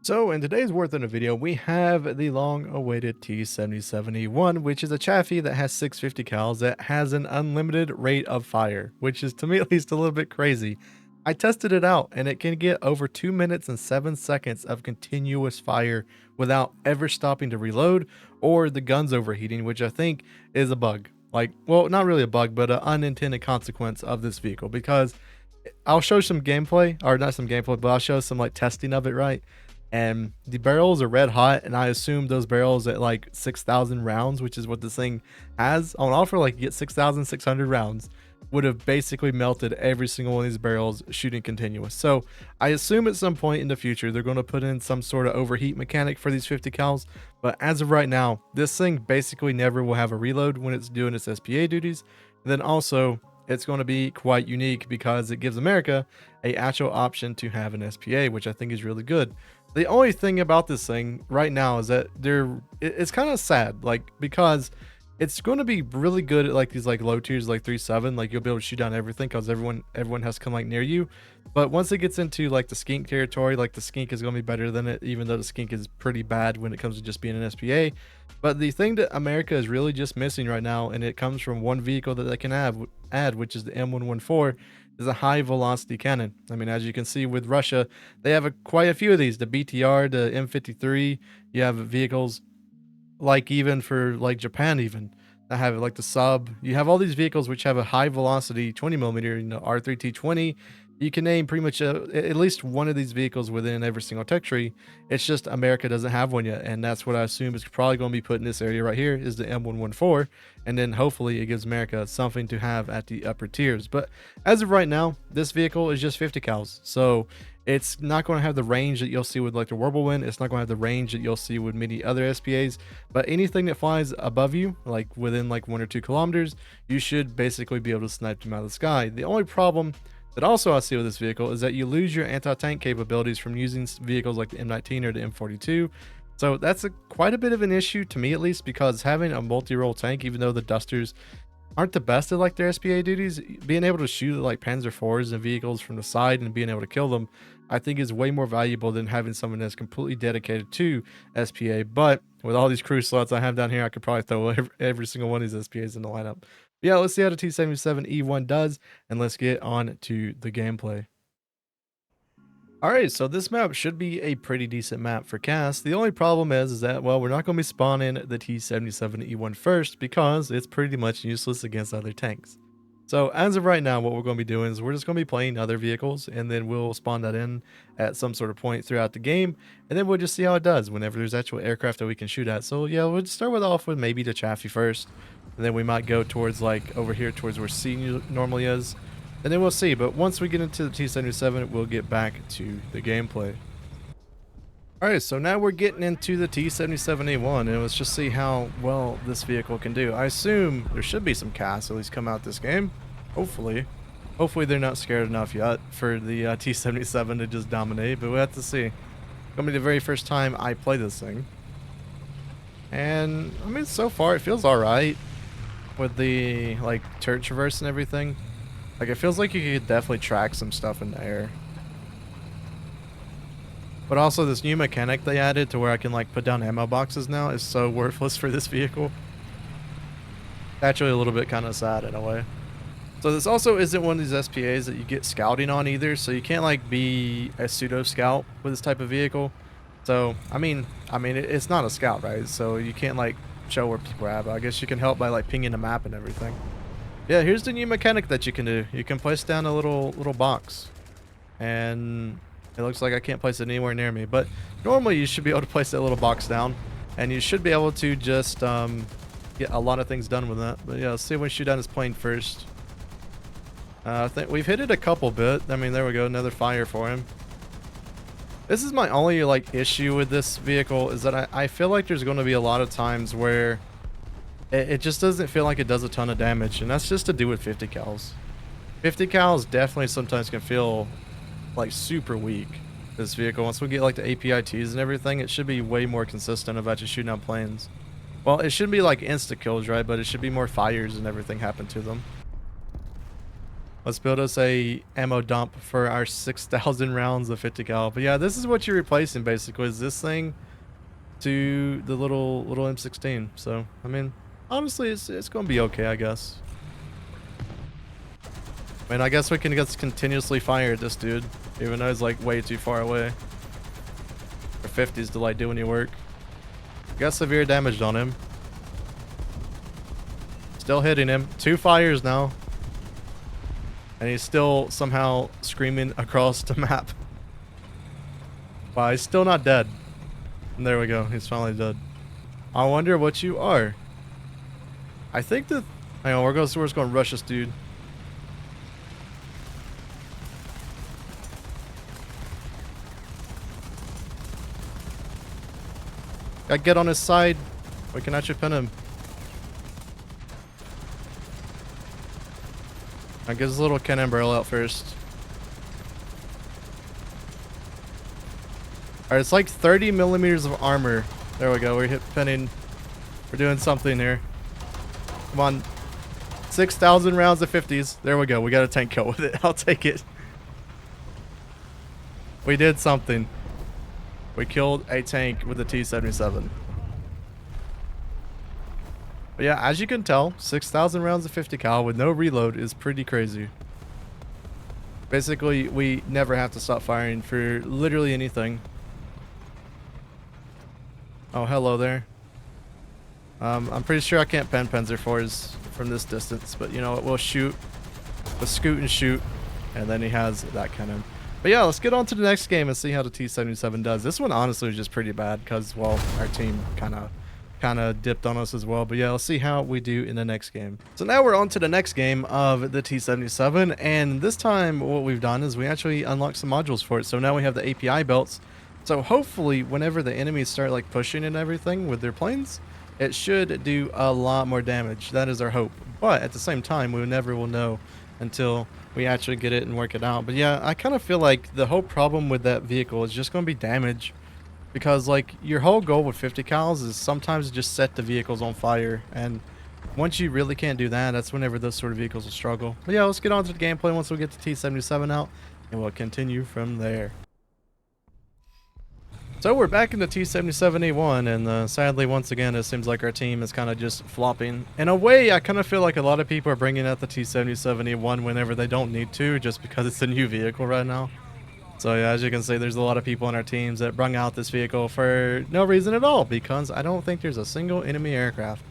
So in today's Warthunder video, we have the long-awaited T77E1, which is a chaffee that has 650 cals that has an unlimited rate of fire, which is to me at least a little bit crazy. I tested it out and it can get over 2 minutes and 7 seconds of continuous fire without ever stopping to reload or the guns overheating, which I think is a bug. Like, well, not really a bug, but an unintended consequence of this vehicle, because I'll show some gameplay, or not some gameplay, but I'll show some like testing of it, right? And the barrels are red hot, and I assume those barrels at like 6,000 rounds, which is what this thing has on offer, like you get 6,600 rounds, would have basically melted every single one of these barrels shooting continuous. So I assume at some point in the future they're going to put in some sort of overheat mechanic for these 50 cals, but as of right now this thing basically never will have a reload when it's doing its SPA duties. And then also it's going to be quite unique because it gives America a actual option to have an SPA, which I think is really good. The only thing about this thing right now is that it's kind of sad, like, because it's going to be really good at like these like low tiers like 3-7, like you'll be able to shoot down everything because everyone has to come like near you. But once it gets into like the skink territory, like the skink is going to be better than it, even though the skink is pretty bad when it comes to just being an SPA. But the thing that America is really just missing right now, and it comes from one vehicle that they can add, which is the M114, is a high velocity cannon. I mean, as you can see with Russia, they have quite a few of these, the BTR, the M53. You have vehicles like even for like Japan, even that have like the sub. You have all these vehicles which have a high velocity 20mm, R3T20. You can name pretty much at least one of these vehicles within every single tech tree. It's just America doesn't have one yet, and that's what I assume is probably going to be put in this area right here, is the M114, and then hopefully it gives America something to have at the upper tiers. But as of right now, this vehicle is just 50 cals, so it's not going to have the range that you'll see with like the Whirlwind. It's not going to have the range that you'll see with many other SPAs, but anything that flies above you, like within like 1 or 2 kilometers, you should basically be able to snipe them out of the sky. The only problem that also I see with this vehicle is that you lose your anti-tank capabilities from using vehicles like the M19 or the M42. So that's quite a bit of an issue to me, at least, because having a multi-role tank, even though the Dusters aren't the best at like their SPA duties, being able to shoot at like Panzer IVs and vehicles from the side and being able to kill them, I think is way more valuable than having someone that's completely dedicated to SPA. But with all these crew slots I have down here, I could probably throw every single one of these SPAs in the lineup. But yeah, let's see how the T77E1 does, and let's get on to the gameplay. Alright, so this map should be a pretty decent map for cast. The only problem is that, well, we're not going to be spawning the T77E1 first because it's pretty much useless against other tanks. So as of right now, what we're going to be doing is we're just going to be playing other vehicles, and then we'll spawn that in at some sort of point throughout the game, and then we'll just see how it does whenever there's actual aircraft that we can shoot at. So yeah, we'll start off with maybe the chaffee first, and then we might go towards like over here towards where C normally is, and then we'll see. But once we get into the T77, we'll get back to the gameplay. Alright, so now we're getting into the T77E1, and let's just see how well this vehicle can do. I assume there should be some casts at least come out this game. Hopefully. Hopefully they're not scared enough yet for the T77 to just dominate, but we'll have to see. Gonna be the very first time I play this thing. And, I mean, so far it feels alright with the, like, turret traverse and everything. Like, it feels like you could definitely track some stuff in the air. But also this new mechanic they added to where I can like put down ammo boxes now is so worthless for this vehicle. Actually a little bit kind of sad in a way. So this also isn't one of these SPAs that you get scouting on either, so you can't like be a pseudo scout with this type of vehicle. So I mean it's not a scout, right? So you can't like show where people are at, but I guess you can help by like pinging the map and everything. Yeah, here's the new mechanic that you can do. You can place down a little box, and it looks like I can't place it anywhere near me, but normally you should be able to place that little box down, and you should be able to just get a lot of things done with that. But yeah, let's see if we shoot down his plane first. I think we've hit it a couple bit. I mean, there we go, another fire for him. This is my only like issue with this vehicle, is that I feel like there's going to be a lot of times where it just doesn't feel like it does a ton of damage, and that's just to do with 50 cals. 50 cals definitely sometimes can feel like super weak. This vehicle, once we get like the APITs and everything, it should be way more consistent about just shooting out planes. Well, it shouldn't be like insta kills, right? But it should be more fires and everything happen to them. Let's build us a ammo dump for our 6,000 rounds of 50 cal. But yeah, this is what you're replacing basically, is this thing to the little M16. So I mean, honestly, it's gonna be okay, I guess. I mean, I guess we can just continuously fire at this dude, even though he's like way too far away. Or 50s to like do any work. Got severe damage on him. Still hitting him. 2 fires now. And he's still somehow screaming across the map. Wow, he's still not dead. And there we go. He's finally dead. I wonder what you are. I think that... Hang on, we're just going to rush this dude. Gotta get on his side. We can actually pin him. I get his little cannon barrel out first. Alright, it's like 30 millimeters of armor. There we go. We're hit pinning. We're doing something here. Come on. 6,000 rounds of 50s. There we go. We got a tank kill with it. I'll take it. We did something. We killed a tank with the T77. But yeah, as you can tell, 6,000 rounds of 50 cal with no reload is pretty crazy. Basically, we never have to stop firing for literally anything. Oh, hello there. I'm pretty sure I can't pen Panzer IVs from this distance, but you know what? We'll shoot. We'll scoot and shoot. And then he has that cannon. But yeah, let's get on to the next game and see how the T77 does. This one honestly was just pretty bad because, well, our team kind of dipped on us as well. But yeah, let's see how we do in the next game. So now we're on to the next game of the T77, and this time what we've done is we actually unlocked some modules for it. So now we have the API belts. So hopefully whenever the enemies start like pushing and everything with their planes, it should do a lot more damage. That is our hope. But at the same time, we never will know until we actually get it and work it out. But yeah, I kind of feel like the whole problem with that vehicle is just going to be damage. Because like your whole goal with 50 cals is sometimes just set the vehicles on fire, and once you really can't do that, that's whenever those sort of vehicles will struggle. But yeah, let's get on to the gameplay once we get the T77 out, and we'll continue from there. So we're back in the T77E1, and sadly once again it seems like our team is kind of just flopping. In a way, I kind of feel like a lot of people are bringing out the T77E1 whenever they don't need to, just because it's a new vehicle right now. So yeah, as you can see, there's a lot of people on our teams that brung out this vehicle for no reason at all, because I don't think there's a single enemy aircraft.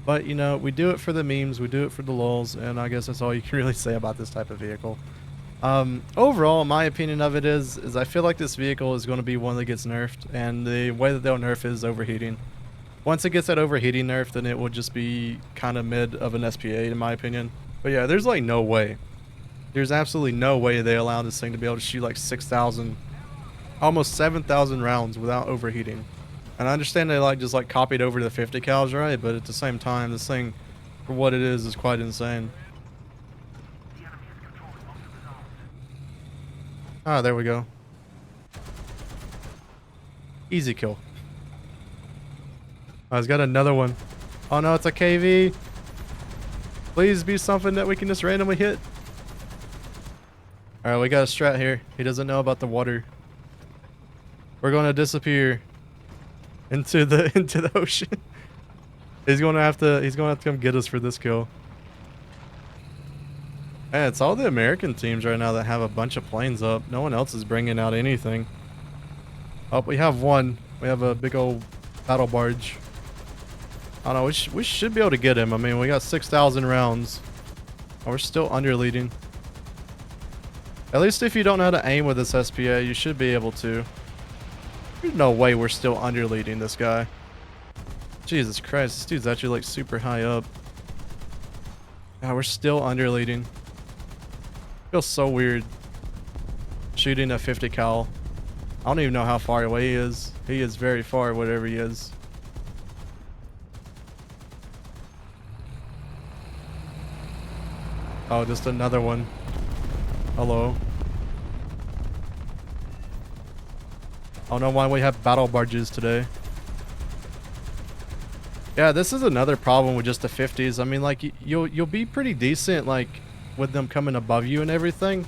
But you know, we do it for the memes, we do it for the lulz, and I guess that's all you can really say about this type of vehicle. Overall, my opinion of it is I feel like this vehicle is going to be one that gets nerfed, and the way that they'll nerf is overheating. Once it gets that overheating nerf, then it will just be kind of mid of an SPAA in my opinion. But yeah, there's like no way. There's absolutely no way they allow this thing to be able to shoot like 6,000, almost 7,000 rounds without overheating. And I understand they like just like copied over to the 50 cals, right? But at the same time, this thing, for what it is quite insane. Ah, there we go. Easy kill. Oh, he's got another one. Oh no, it's a KV. Please be something that we can just randomly hit. Alright, we got a strat here. He doesn't know about the water. We're gonna disappear into the ocean. He's gonna have to come get us for this kill. Yeah, it's all the American teams right now that have a bunch of planes up. No one else is bringing out anything. Oh, we have one. We have a big old battle barge. I don't know, we should be able to get him. I mean, we got 6,000 rounds. Oh, we're still under leading. At least if you don't know how to aim with this SPAA, you should be able to. There's no way we're still under leading this guy. Jesus Christ, this dude's actually like super high up. God, we're still under leading. Feels so weird shooting a 50 cal. I don't even know how far away he is. He is very far, whatever he is. Oh, just another one. Hello. I don't know why we have battle barges today. Yeah, this is another problem with just the 50s. I mean, like, you'll be pretty decent, like, with them coming above you and everything.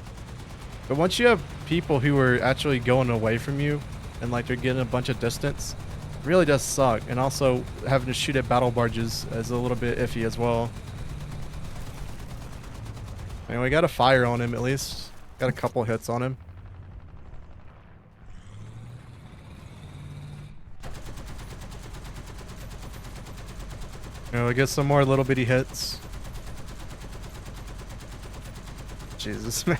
But once you have people who are actually going away from you and like they're getting a bunch of distance, it really does suck. And also having to shoot at battle barges is a little bit iffy as well. Anyway, got a fire on him at least. Got a couple hits on him. You know, I get some more little bitty hits. Jesus, man.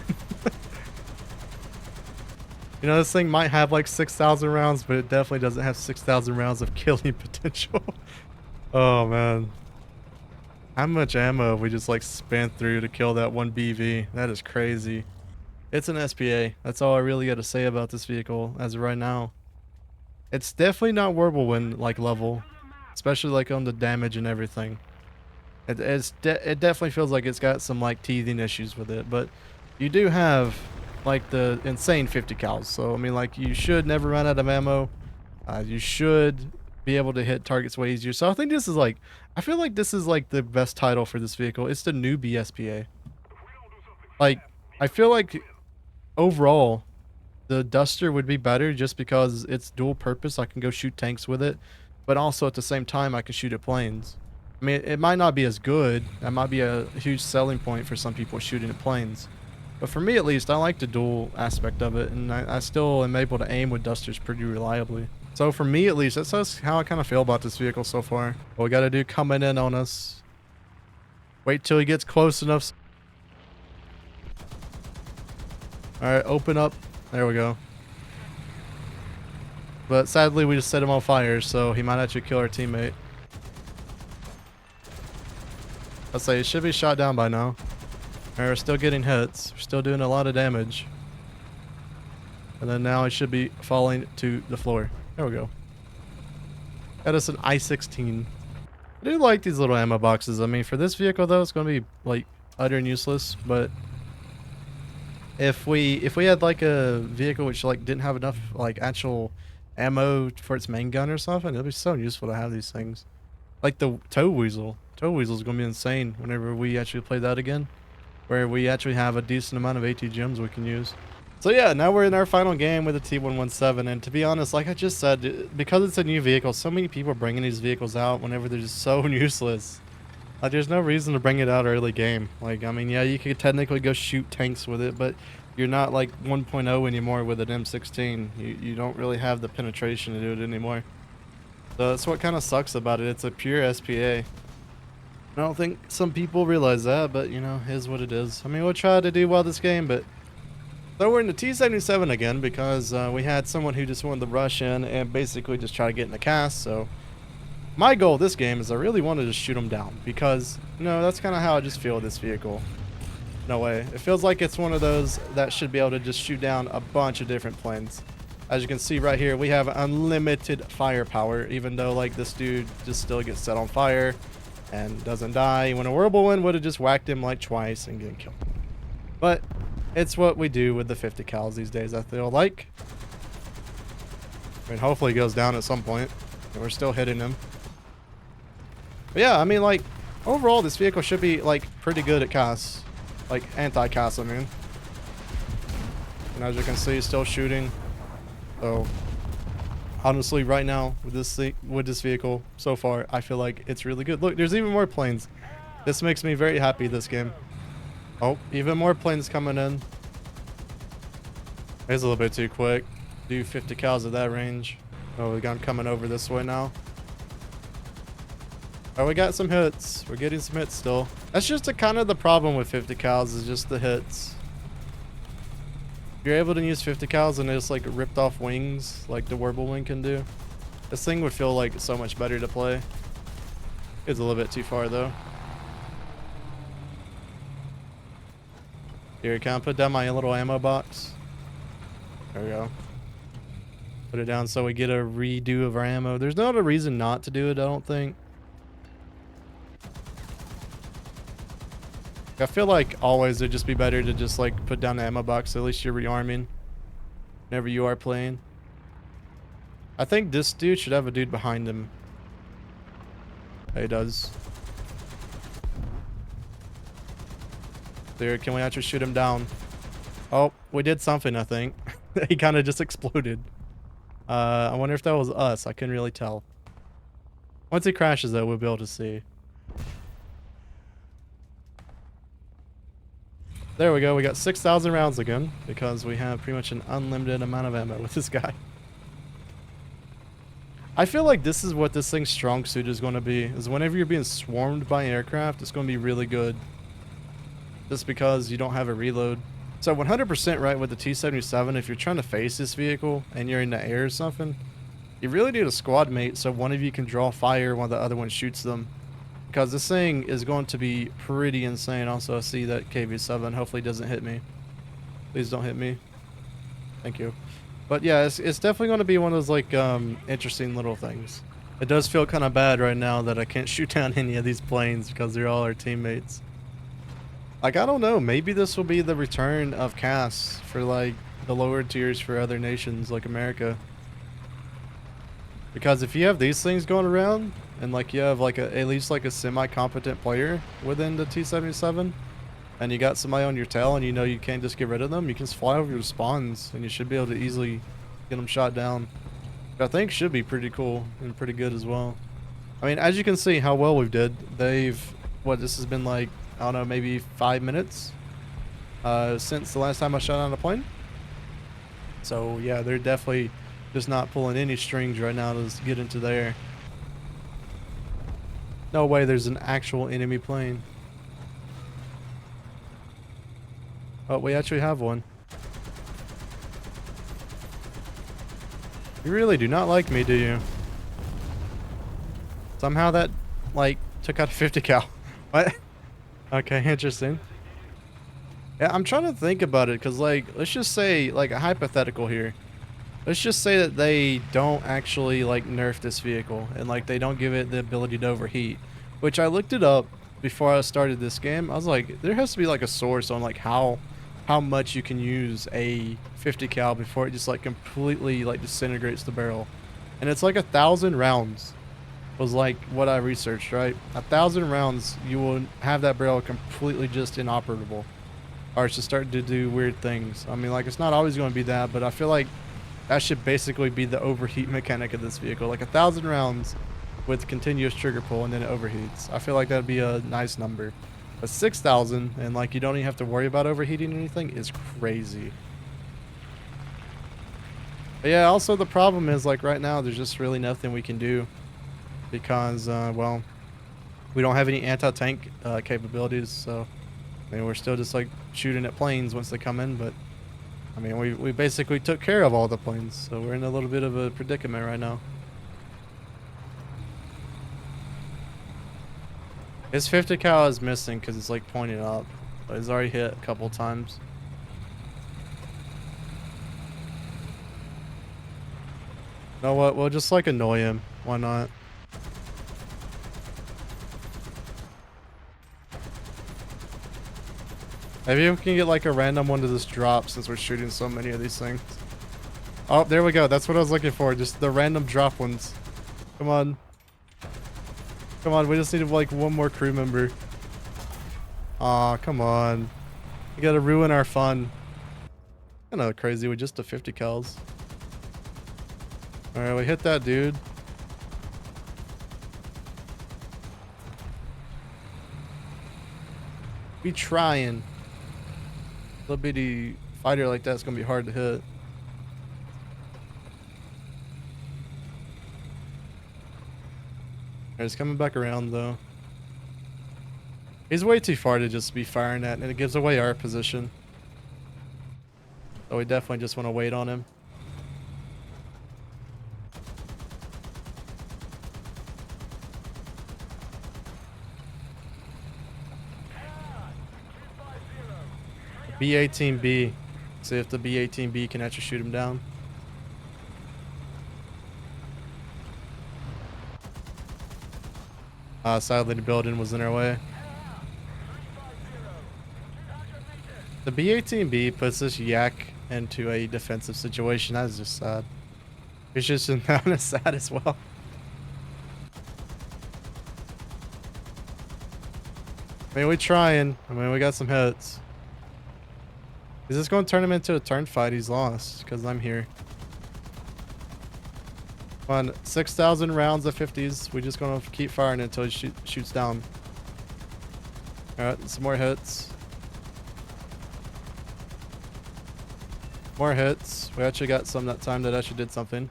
You know, this thing might have like 6,000 rounds, but it definitely doesn't have 6,000 rounds of killing potential. Oh, man. How much ammo have we just like spent through to kill that one BV? That is crazy. It's an SPA. That's all I really got to say about this vehicle as of right now. It's definitely not Whirlwind like level, especially like on the damage and everything. It definitely feels like it's got some like teething issues with it, but you do have like the insane 50 cals. So I mean, like, you should never run out of ammo. You should be able to hit targets way easier. So I think this is like, I feel like this is like the best title for this vehicle. It's the Noob SPA. Like, I feel like overall the Duster would be better just because it's dual purpose. I can go shoot tanks with it, but also at the same time I can shoot at planes. I mean, it might not be as good. That might be a huge selling point for some people shooting at planes. But for me, at least, I like the dual aspect of it, and I still am able to aim with Dusters pretty reliably. So for me, at least, that's how I kind of feel about this vehicle so far. What we got to do coming in on us. Wait till he gets close enough. Alright, open up. There we go. But sadly, we just set him on fire, so he might actually kill our teammate. Let's say he should be shot down by now. We're still getting hits. We're still doing a lot of damage. And then now he should be falling to the floor. There we go. Got us an I-16. I do like these little ammo boxes. I mean, for this vehicle though, it's going to be like utter and useless. But if we had like a vehicle which like didn't have enough like actual ammo for its main gun or something, it'd be so useful to have these things. Like the tow weasel. Tow weasel is going to be insane whenever we actually play that again, where we actually have a decent amount of AT gems we can use. So yeah, now we're in our final game with the T117, and to be honest, like I just said, because it's a new vehicle, so many people are bringing these vehicles out whenever they're just so useless. Like, there's no reason to bring it out early game. Like, I mean, yeah, you could technically go shoot tanks with it, but you're not like 1.0 anymore with an M16. You don't really have the penetration to do it anymore. So that's what kind of sucks about it. It's a pure SPA. I don't think some people realize that, but you know, is what it is. I mean, we'll try to do well this game, but so we're in the T77 again because we had someone who just wanted to rush in and basically just try to get in the cast. So my goal this game is I really wanted to shoot him down because, you know, that's kind of how I just feel with this vehicle. No way. It feels like it's one of those that should be able to just shoot down a bunch of different planes. As you can see right here, we have unlimited firepower, even though like this dude just still gets set on fire and doesn't die when a whirlwind would have just whacked him like twice and get killed. But it's what we do with the 50 cals these days, I feel like. I mean, hopefully he goes down at some point, and we're still hitting him. But yeah, I mean, like, overall this vehicle should be like pretty good at CAS, like anti-CAS, I mean. And as you can see, still shooting. So honestly, right now with this vehicle so far, I feel like it's really good. Look, there's even more planes. This makes me very happy this game. Oh, even more planes coming in. It's a little bit too quick. Do 50 cals at that range. Oh, we got him coming over this way now. Oh, we got some hits. We're getting some hits still. That's just a kind of the problem with 50 cals is just the hits. If you're able to use 50 cals and just like ripped off wings like the Whirlwind can do, this thing would feel like so much better to play. It's a little bit too far though. Here, can I put down my little ammo box? There we go. Put it down so we get a redo of our ammo. There's not a reason not to do it, I don't think. I feel like always it'd just be better to just like put down the ammo box. At least you're rearming whenever you are playing. I think this dude should have a dude behind him. He does. there. Can we actually shoot him down? Oh, we did something, I think. He kind of just exploded. I wonder if that was us. I couldn't really tell. Once he crashes, though, we'll be able to see. There we go. We got 6,000 rounds again because we have pretty much an unlimited amount of ammo with this guy. I feel like this is what this thing's strong suit is going to be. Is whenever you're being swarmed by aircraft, it's going to be really good. Just because you don't have a reload. So 100% right with the T-77, if you're trying to face this vehicle and you're in the air or something, you really need a squad mate so one of you can draw fire while the other one shoots them. Because this thing is going to be pretty insane. Also, I see that KV-7 hopefully doesn't hit me. Please don't hit me. Thank you. But yeah, it's definitely going to be one of those like interesting little things. It does feel kind of bad right now that I can't shoot down any of these planes because they're all our teammates. Like, I don't know, maybe this will be the return of CAS for like the lower tiers for other nations like America. Because if you have these things going around and like you have like at least like a semi-competent player within the T-77 and you got somebody on your tail and you know you can't just get rid of them, you can just fly over your spawns and you should be able to easily get them shot down. Which I think should be pretty cool and pretty good as well. I mean, as you can see how well we've did, this has been like, I don't know, maybe 5 minutes since the last time I shot on a plane. So yeah, they're definitely just not pulling any strings right now to get into there. No way there's an actual enemy plane. Oh, we actually have one. You really do not like me, do you? Somehow that, like, took out a 50 cal. What? Okay, interesting. Yeah, I'm trying to think about it, because, like, let's just say, like, a hypothetical here. Let's just say that they don't actually, like, nerf this vehicle, and, like, they don't give it the ability to overheat. Which I looked it up before I started this game. I was like, there has to be, like, a source on, like, how much you can use a 50 cal before it just, like, completely, like, disintegrates the barrel. And it's, like, 1,000 rounds was, like, what I researched, right? 1,000 rounds, you will have that barrel completely just inoperable. Or it's just starting to do weird things. I mean, like, it's not always going to be that, but I feel like that should basically be the overheat mechanic of this vehicle. Like 1,000 rounds with continuous trigger pull and then it overheats. I feel like that'd be a nice number. But 6,000 and like you don't even have to worry about overheating anything is crazy. But yeah, also the problem is like right now there's just really nothing we can do because well, we don't have any anti-tank capabilities. So I mean, we're still just like shooting at planes once they come in, but I mean, we basically took care of all the planes, so we're in a little bit of a predicament right now. His 50 cal is missing because it's like pointing up, but it's already hit a couple times. You know what? We'll just like annoy him. Why not? Maybe we can get like a random one to this drop since we're shooting so many of these things. Oh, there we go. That's what I was looking for. Just the random drop ones. Come on. Come on. We just need like one more crew member. Aw, come on. You gotta ruin our fun. Kind of crazy with just the 50 cals. Alright, we hit that dude. Be trying. Little bitty fighter like that's gonna be hard to hit. He's coming back around though. He's way too far to just be firing at, and it gives away our position. So we definitely just want to wait on him. B-18B. See if the B-18B can actually shoot him down. Sadly the building was in our way. The B-18B puts this yak into a defensive situation. That is just sad. It's just kind of sad as well. I mean, we're trying. I mean, we got some hits. Is this going to turn him into a turn fight? He's lost because I'm here. Come on, 6,000 rounds of 50s. We're just going to keep firing until he shoots down. Alright, some more hits. More hits. We actually got some that time that actually did something.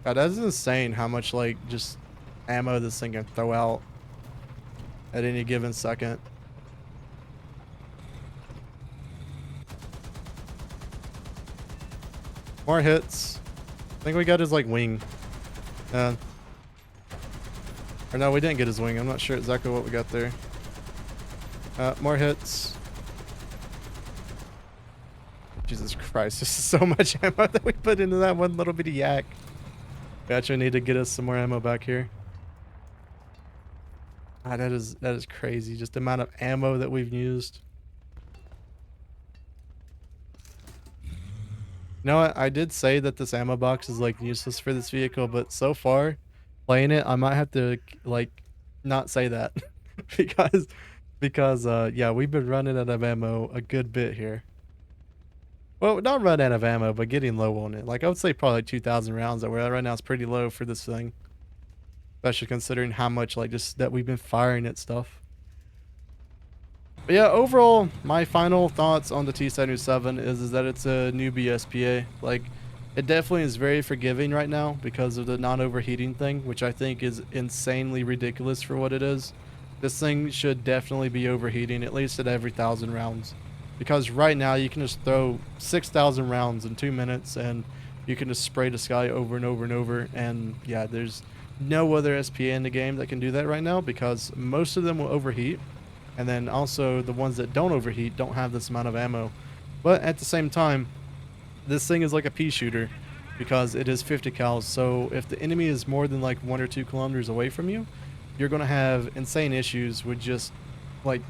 God, that is insane how much, like, just ammo this thing can throw out at any given second. More hits. I think we got his, like, wing. Or no, we didn't get his wing. I'm not sure exactly what we got there. More hits. Jesus Christ, this is so much ammo that we put into that one little bitty yak. We actually need to get us some more ammo back here. God, that is crazy. Just the amount of ammo that we've used. You know what? I did say that this ammo box is like useless for this vehicle, but so far, playing it, I might have to like not say that because yeah, we've been running out of ammo a good bit here. Well, not run out of ammo, but getting low on it. Like, I would say probably 2,000 rounds that we're at right now is pretty low for this thing. Especially considering how much, like, just that we've been firing at stuff. But yeah, overall, my final thoughts on the T77 is that it's a newbie SPA. Like, it definitely is very forgiving right now because of the non-overheating thing, which I think is insanely ridiculous for what it is. This thing should definitely be overheating at least at every 1,000 rounds. Because right now you can just throw 6,000 rounds in 2 minutes and you can just spray the sky over and over and over. And yeah, there's no other SPA in the game that can do that right now because most of them will overheat. And then also the ones that don't overheat don't have this amount of ammo. But at the same time, this thing is like a pea shooter because it is 50 cals. So if the enemy is more than like 1 or 2 kilometers away from you, you're going to have insane issues with just like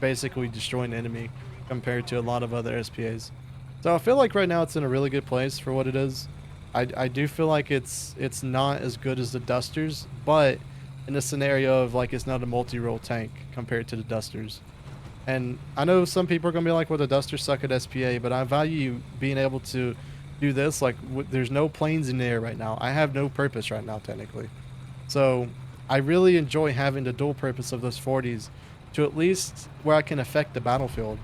basically destroying the enemy compared to a lot of other SPAs. So I feel like right now it's in a really good place for what it is. I do feel like it's not as good as the Dusters, but in a scenario of like it's not a multi-role tank compared to the Dusters. And I know some people are going to be like, well, the Dusters suck at SPA, but I value being able to do this. Like, there's no planes in the air right now. I have no purpose right now, technically. So I really enjoy having the dual purpose of those 40s to at least where I can affect the battlefield.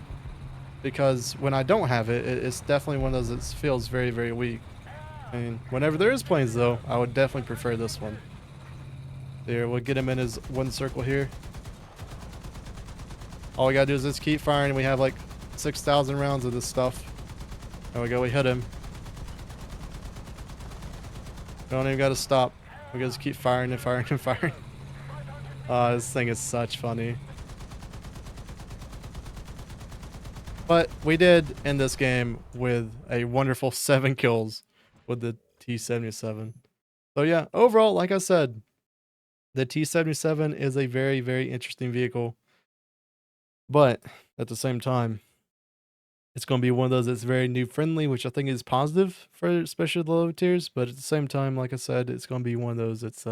Because when I don't have it, it's definitely one of those that feels very, very weak. I mean, whenever there is planes, though, I would definitely prefer this one. There, we'll get him in his one circle here. All we gotta do is just keep firing. We have like 6,000 rounds of this stuff. There we go, we hit him. We don't even gotta stop. We gotta just keep firing and firing and firing. This thing is such funny. But we did end this game with a wonderful 7 kills with the T77. So yeah, overall, like I said, the T77 is a very, very interesting vehicle. But at the same time, it's going to be one of those that's very new friendly, which I think is positive for especially the low tiers. But at the same time, like I said, it's going to be one of those that's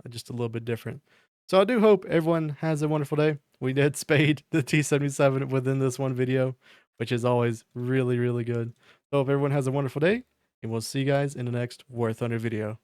just a little bit different. So I do hope everyone has a wonderful day. We did spade the T77 within this one video, which is always really, really good. So hope everyone has a wonderful day, and we'll see you guys in the next Warthunder video.